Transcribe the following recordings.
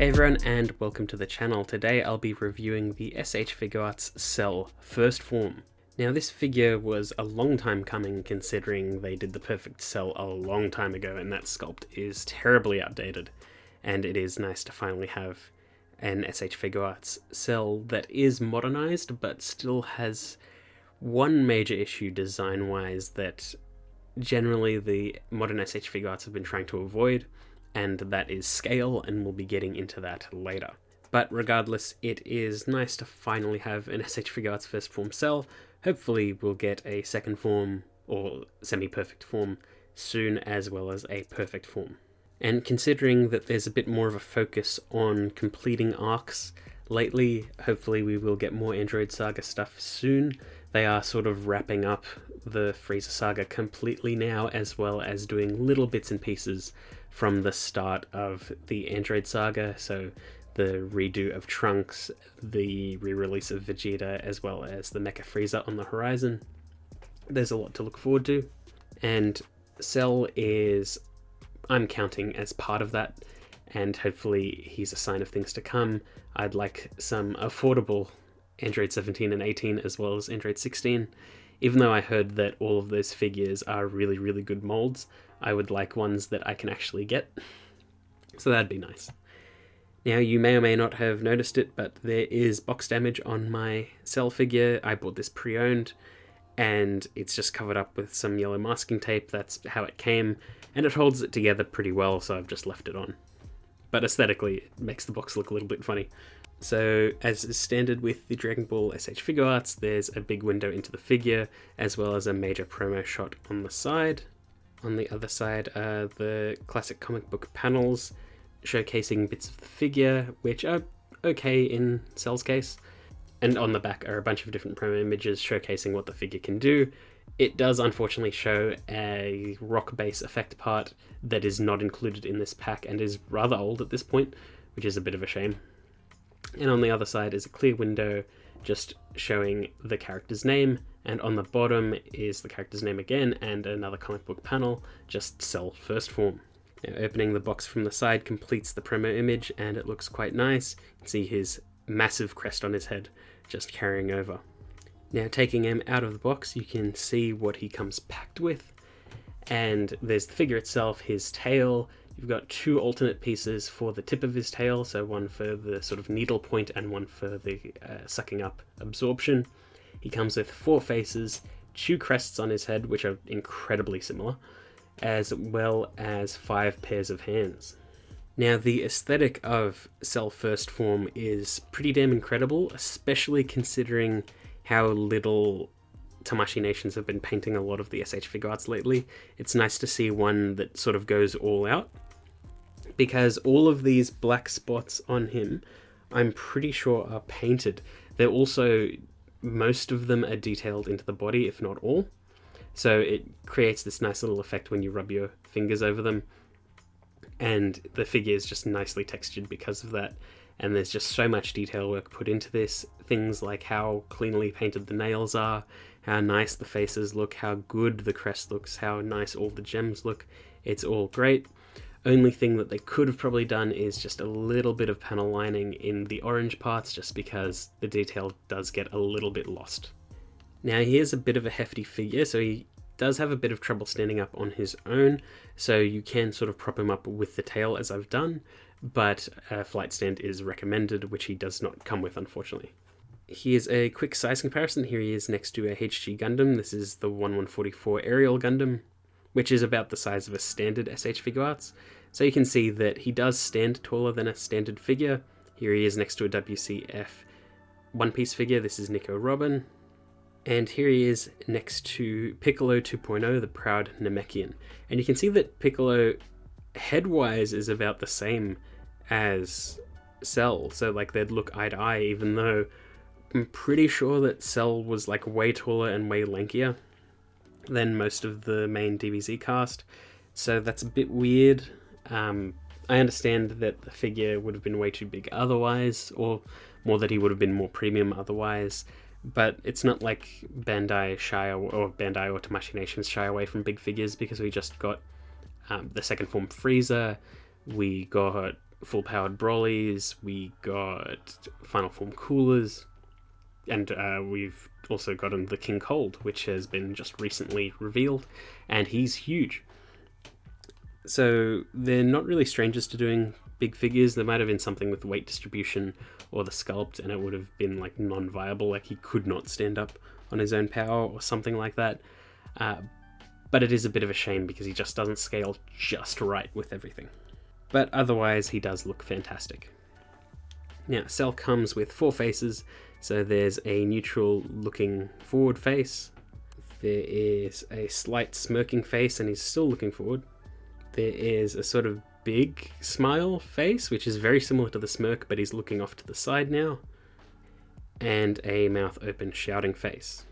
Hey everyone, and welcome to the channel. Today I'll be reviewing the S.H.Figuarts Cell First Form. Now this figure was a long time coming, considering they did the perfect Cell a long time ago, and that sculpt is terribly outdated. And it is nice to finally have an S.H.Figuarts Cell that is modernized, but still has one major issue design-wise that generally the modern S.H.Figuarts have been trying to avoid, and that is scale, and we'll be getting into that later. But regardless, it is nice to finally have an S.H.Figuarts First Form Cell. Hopefully we'll get a second form, or semi-perfect form, soon, as well as a perfect form. And considering that there's a bit more of a focus on completing arcs lately, hopefully we will get more Android Saga stuff soon. They are sort of wrapping up the Frieza Saga completely now, as well as doing little bits and pieces from the start of the Android Saga, so the redo of Trunks, the re-release of Vegeta, as well as the Mecha Frieza on the horizon. There's a lot to look forward to, and Cell is, I'm counting as part of that, and hopefully he's a sign of things to come. I'd like some affordable Android 17 and 18 as well as Android 16. Even though I heard that all of those figures are really, really good molds, I would like ones that I can actually get. So that'd be nice. Now, you may or may not have noticed it, but there is box damage on my Cell figure. I bought this pre-owned, and it's just covered up with some yellow masking tape. That's how it came, and it holds it together pretty well, so I've just left it on. But aesthetically, it makes the box look a little bit funny. So, as is standard with the Dragon Ball S.H.Figuarts, there's a big window into the figure, as well as a major promo shot on the side. On the other side are the classic comic book panels, showcasing bits of the figure, which are okay in Cell's case. And on the back are a bunch of different promo images showcasing what the figure can do. It does unfortunately show a rock bass effect part that is not included in this pack and is rather old at this point, which is a bit of a shame. And on the other side is a clear window just showing the character's name, and on the bottom is the character's name again and another comic book panel, just Cell First Form. Now, opening the box from the side completes the promo image, and it looks quite nice. You can see his massive crest on his head just carrying over. Now, taking him out of the box, you can see what he comes packed with, and there's the figure itself, his tail. You've got two alternate pieces for the tip of his tail, so one for the sort of needle point and one for the sucking up absorption. He comes with 4 faces, 2 crests on his head, which are incredibly similar, as well as 5 pairs of hands. Now, the aesthetic of Cell First Form is pretty damn incredible, especially considering how little Tamashii Nations have been painting a lot of the S.H.Figuarts lately. It's nice to see one that sort of goes all out, because all of these black spots on him, I'm pretty sure are painted. They're also, most of them are detailed into the body, if not all. So it creates this nice little effect when you rub your fingers over them. And the figure is just nicely textured because of that. And there's just so much detail work put into this. Things like how cleanly painted the nails are, how nice the faces look, how good the crest looks, how nice all the gems look. It's all great. Only thing that they could have probably done is just a little bit of panel lining in the orange parts, just because the detail does get a little bit lost. Now, he is a bit of a hefty figure, so he does have a bit of trouble standing up on his own, so you can sort of prop him up with the tail as I've done, but a flight stand is recommended, which he does not come with, unfortunately. Here's a quick size comparison. Here he is next to a HG Gundam. This is the 1144 Aerial Gundam, which is about the size of a standard S.H.Figuarts. So you can see that he does stand taller than a standard figure. Here he is next to a WCF one-piece figure. This is Nico Robin. And here he is next to Piccolo 2.0, the proud Namekian. And you can see that Piccolo, head-wise, is about the same as Cell. So like they'd look eye to eye, even though I'm pretty sure that Cell was like way taller and way lankier than most of the main DBZ cast, so that's a bit weird. I understand that the figure would have been way too big otherwise, or more that he would have been more premium otherwise, but it's not like Bandai or Tamashii Nations shy away from big figures, because we just got the second form Frieza, we got full-powered Brolys, we got Final Form Coolers, and we've also gotten the King Cold, which has been just recently revealed, and he's huge. So they're not really strangers to doing big figures. There might have been something with weight distribution or the sculpt, and it would have been like non-viable, like he could not stand up on his own power or something like that. But it is a bit of a shame because he just doesn't scale just right with everything. But otherwise, he does look fantastic. Now, Cell comes with 4 faces. So there's a neutral looking forward face. There is a slight smirking face, and he's still looking forward. There is a sort of big smile face, which is very similar to the smirk, but he's looking off to the side now. And a mouth open shouting face.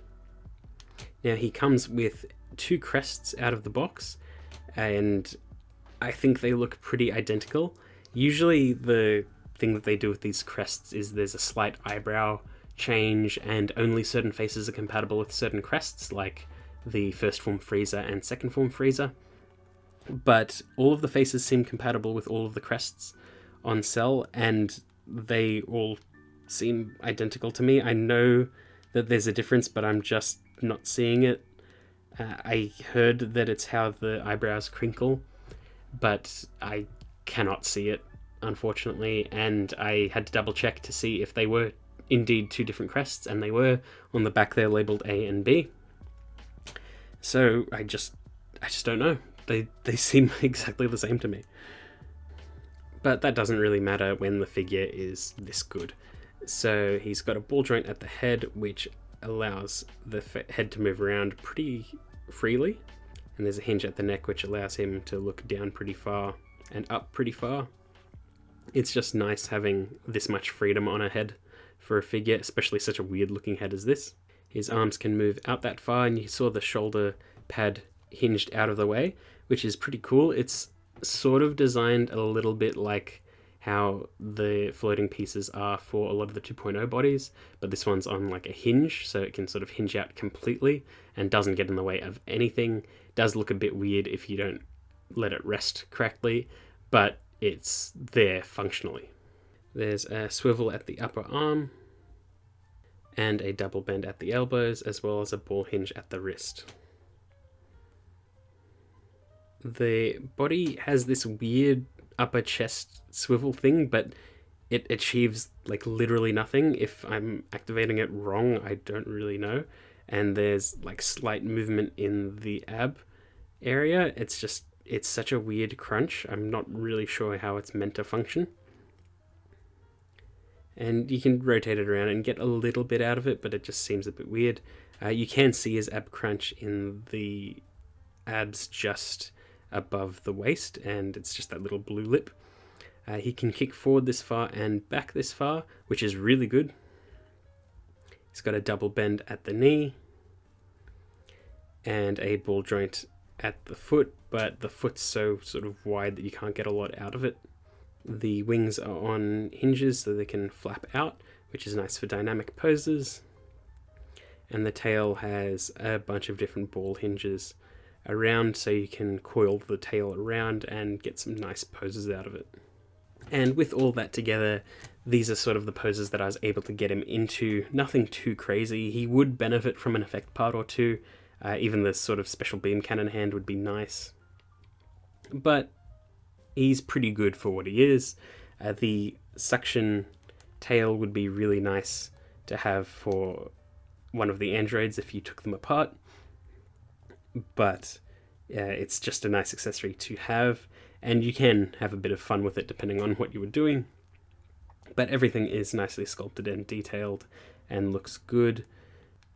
Now he comes with 2 crests out of the box, and I think they look pretty identical. Usually the thing that they do with these crests is there's a slight eyebrow change, and only certain faces are compatible with certain crests, like the first form Frieza and second form Frieza. But all of the faces seem compatible with all of the crests on Cell, and they all seem identical to me. I know that there's a difference, but I'm just not seeing it. I heard that it's how the eyebrows crinkle, but I cannot see it, unfortunately, and I had to double check to see if they were indeed 2 different crests, and they were. On the back they're labeled A and B. So I just don't know. They seem exactly the same to me. But that doesn't really matter when the figure is this good. So he's got a ball joint at the head, which allows the head to move around pretty freely. And there's a hinge at the neck, which allows him to look down pretty far and up pretty far. It's just nice having this much freedom on a head for a figure, especially such a weird looking head as this. His arms can move out that far, and you saw the shoulder pad hinged out of the way, which is pretty cool. It's sort of designed a little bit like how the floating pieces are for a lot of the 2.0 bodies, but this one's on like a hinge, so it can sort of hinge out completely and doesn't get in the way of anything. It does look a bit weird if you don't let it rest correctly, but it's there functionally. There's a swivel at the upper arm and a double bend at the elbows, as well as a ball hinge at the wrist. The body has this weird upper chest swivel thing, but it achieves like literally nothing. If I'm activating it wrong, I don't really know. And there's like slight movement in the ab area. It's such a weird crunch. I'm not really sure how it's meant to function. And you can rotate it around and get a little bit out of it, but it just seems a bit weird. You can see his ab crunch in the abs just above the waist, and it's just that little blue lip. He can kick forward this far and back this far, which is really good. He's got a double bend at the knee and a ball joint at the foot, but the foot's so sort of wide that you can't get a lot out of it. The wings are on hinges so they can flap out, which is nice for dynamic poses. And the tail has a bunch of different ball hinges around, so you can coil the tail around and get some nice poses out of it. And with all that together, these are sort of the poses that I was able to get him into. Nothing too crazy. He would benefit from an effect part or two. Even the sort of special beam cannon hand would be nice. But he's pretty good for what he is. The suction tail would be really nice to have for one of the androids if you took them apart. But it's just a nice accessory to have, and you can have a bit of fun with it depending on what you were doing. But everything is nicely sculpted and detailed and looks good.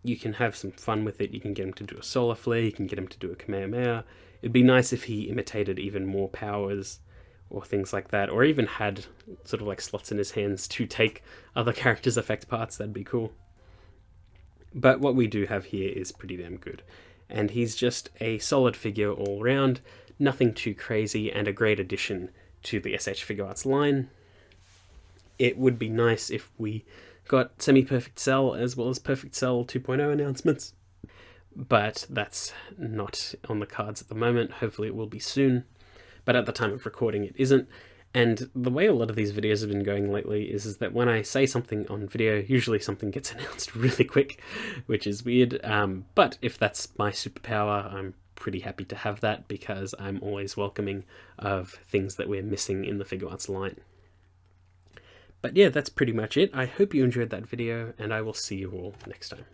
You can have some fun with it. You can get him to do a solar flare, you can get him to do a Kamehameha. It'd be nice if he imitated even more powers or things like that, or even had sort of like slots in his hands to take other characters' effect parts. That'd be cool. But what we do have here is pretty damn good. And he's just a solid figure all round, nothing too crazy, and a great addition to the S.H.Figuarts line. It would be nice if we got Semi-Perfect Cell as well as Perfect Cell 2.0 announcements, but that's not on the cards at the moment. Hopefully it will be soon, but at the time of recording it isn't. And the way a lot of these videos have been going lately is that when I say something on video, usually something gets announced really quick, which is weird. But if that's my superpower, I'm pretty happy to have that, because I'm always welcoming of things that we're missing in the Figuarts line. But yeah, that's pretty much it. I hope you enjoyed that video, and I will see you all next time.